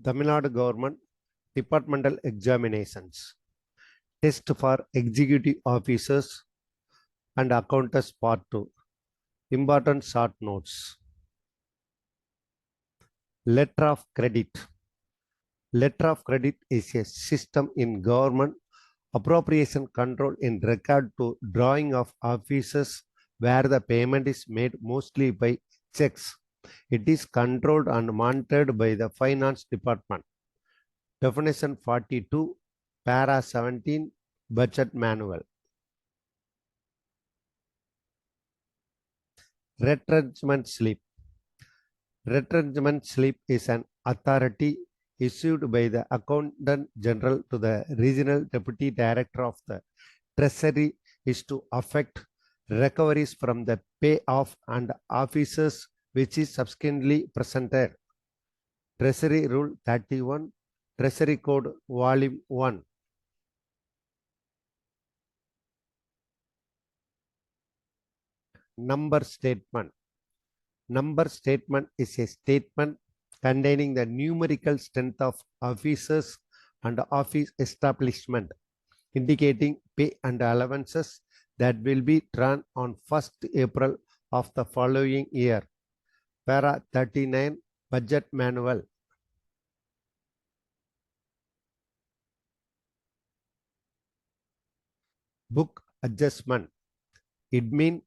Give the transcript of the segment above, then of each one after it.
Tamilnadu Government Departmental Examinations. Test for Executive Officers and Accountants Part 2. Important short notes. Letter of Credit. Letter of credit is a system in government appropriation control in regard to drawing of offices where the payment is made mostly by checks. It is controlled and monitored by the Finance Department. Definition 42, Para 17, Budget Manual. Retrenchment slip. Retrenchment slip is an authority issued by the Accountant General to the Regional Deputy Director of the Treasury is to affect recoveries from the payoff and officers which is subsequently presented. Treasury Rule 31, Treasury Code Volume 1. Number statement. Number statement is a statement containing the numerical strength of officers and office establishment, indicating pay and allowances that will be drawn on 1st April of the following year. Para 39, Budget Manual. Book adjustment. It means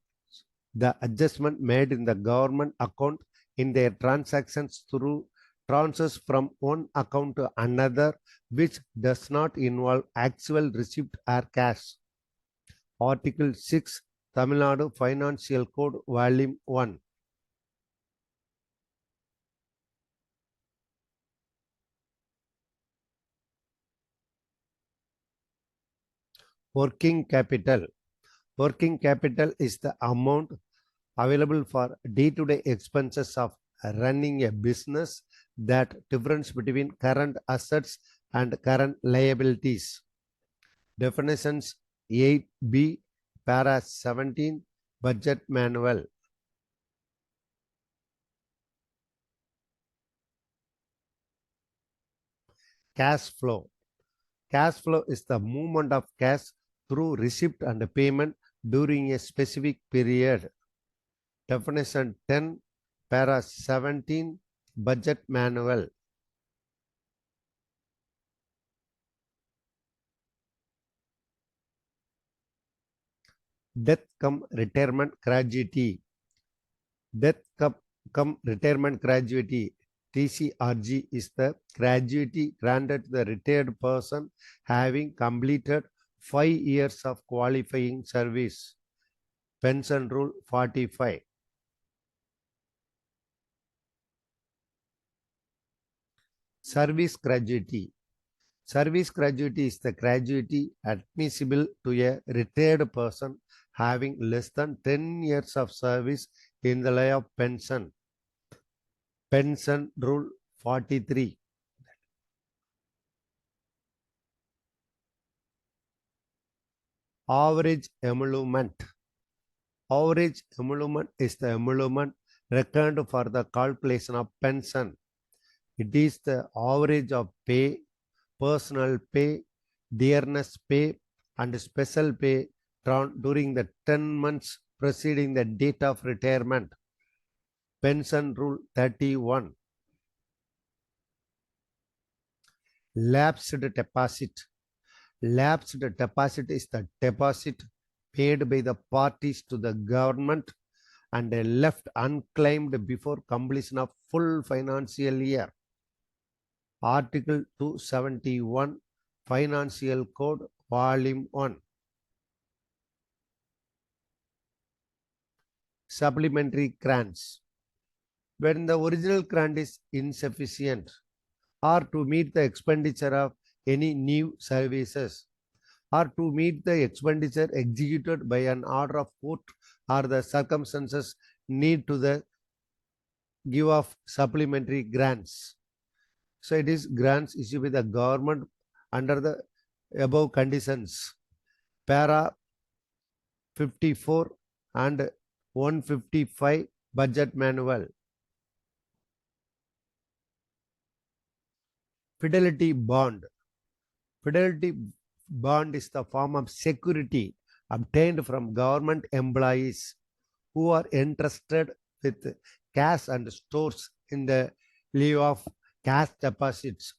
the adjustment made in the government account in their transactions through transfers from one account to another, which does not involve actual receipt or cash. Article 6, Tamil Nadu Financial Code, Volume 1. Working capital. Working capital is the amount available for day-to-day expenses of running a business, that difference between current assets and current liabilities. Definitions 8b, Para 17, Budget Manual. Cash flow. Cash flow is the movement of cash through receipt and payment during a specific period. Definition 10, Para 17, Budget Manual. Death cum retirement gratuity. Death cum retirement gratuity, TCRG, is the gratuity granted to the retired person having completed 5 years of qualifying service. Pension Rule 45. Service gratuity. Service gratuity is the gratuity admissible to a retired person having less than 10 years of service in the line of pension. Pension Rule 43. Average emolument. Average emolument is the emolument reckoned for the calculation of pension. It is the average of pay, personal pay, dearness pay, and special pay drawn during the 10 months preceding the date of retirement. Pension Rule 31. Lapsed deposit. Lapsed deposit is the deposit paid by the parties to the government and left unclaimed before completion of full financial year. Article 271, Financial Code, Volume 1. Supplementary grants. When the original grant is insufficient or to meet the expenditure of any new services, or to meet the expenditure executed by an order of court, or the circumstances need to the give of supplementary grants. So it is grants issued by the government under the above conditions. Para 54 and 155 Budget Manual. Fidelity bond. Fidelity bond is the form of security obtained from government employees who are entrusted with cash and stores in the lieu of cash deposits.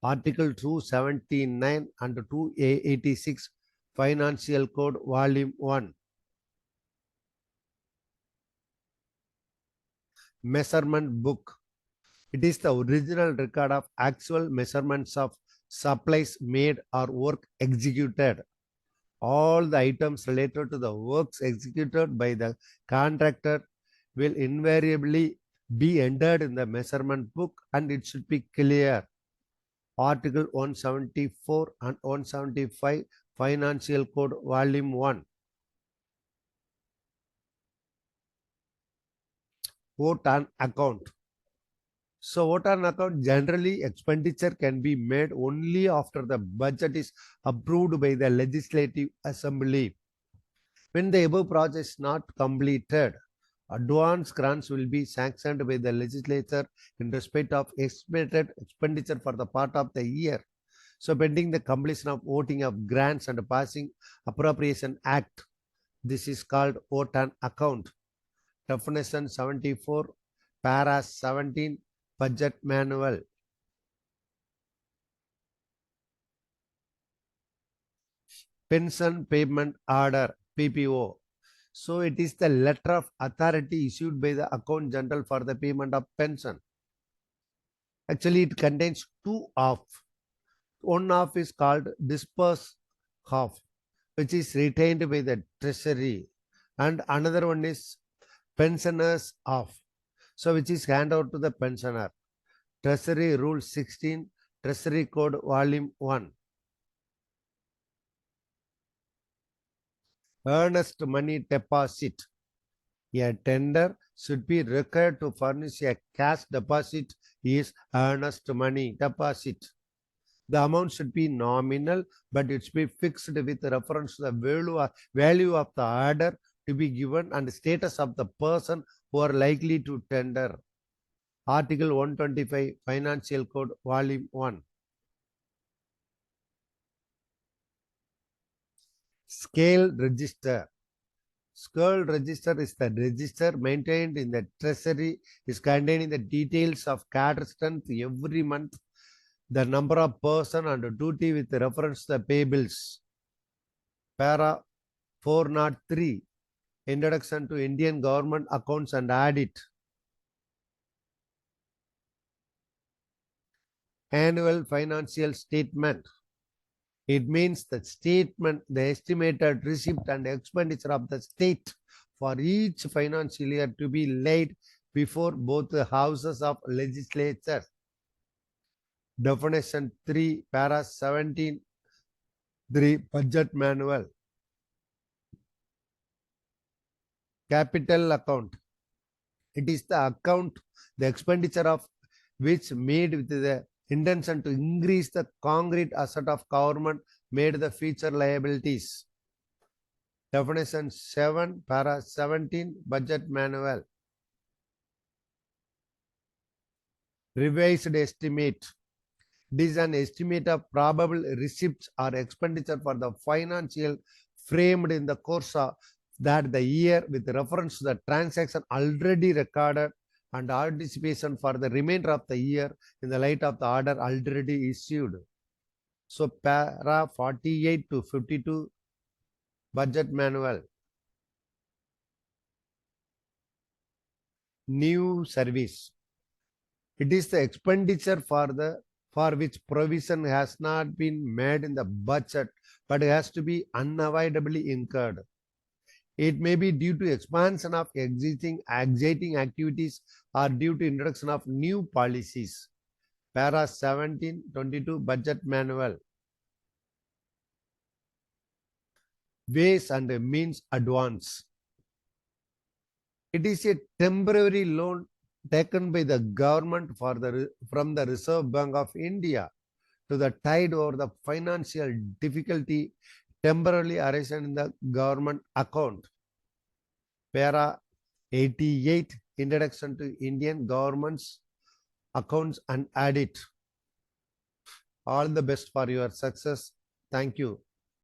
Article 279 and 286 Financial Code Volume 1. Measurement book. It is the original record of actual measurements of supplies made or work executed. All the items related to the works executed by the contractor will invariably be entered in the measurement book, and it should be clear. Article 174 and 175 Financial Code Volume 1. Vote on account. So vote on account, generally expenditure can be made only after the budget is approved by the Legislative Assembly. When the above project is not completed, advance grants will be sanctioned by the legislature in respect of estimated expenditure for the part of the year. So pending the completion of voting of grants and passing Appropriation Act, this is called vote on account. Definition 74, para 17, Budget Manual. Pension Payment Order, PPO. So it is the letter of authority issued by the Account General for the payment of pension. Actually, it contains two half. One half is called disbursed half, which is retained by the Treasury, and another one is pensioners half, so which is handed out to the pensioner. Treasury Rule 16, Treasury Code Volume 1. Earnest money deposit. A tender should be required to furnish a cash deposit is earnest money deposit. The amount should be nominal, but it should be fixed with reference to the value of the order to be given and status of the person who are likely to tender. Article 125 Financial Code Volume 1. Scale register. Scale register is the register maintained in the Treasury, is containing the details of cadre strength every month, the number of person under duty with reference to the payables. Para 403, Introduction to Indian Government Accounts and Audit. Annual Financial Statement. It means the statement, the estimated receipt and expenditure of the state for each financial year to be laid before both the houses of legislature. Definition 3, para 17, 3, Budget Manual. Capital account. It is the account, the expenditure of which made with the intention to increase the concrete asset of government made the future liabilities. Definition 7, para 17, Budget Manual. Revised estimate. It is an estimate of probable receipts or expenditure for the financial framed in the course of that the year with reference to the transaction already recorded and anticipation for the remainder of the year in the light of the order already issued. So para 48 to 52 Budget Manual. New service. It is the expenditure for which provision has not been made in the budget but has to be unavoidably incurred. It may be due to expansion of existing activities or due to introduction of new policies. Para 1722 Budget Manual. Ways and means advance. It is a temporary loan taken by the government from the Reserve Bank of India to the tide over the financial difficulty temporarily arisen in the government account. Para 88, Introduction to Indian Government's Accounts and Audit. All the best for your success. Thank you.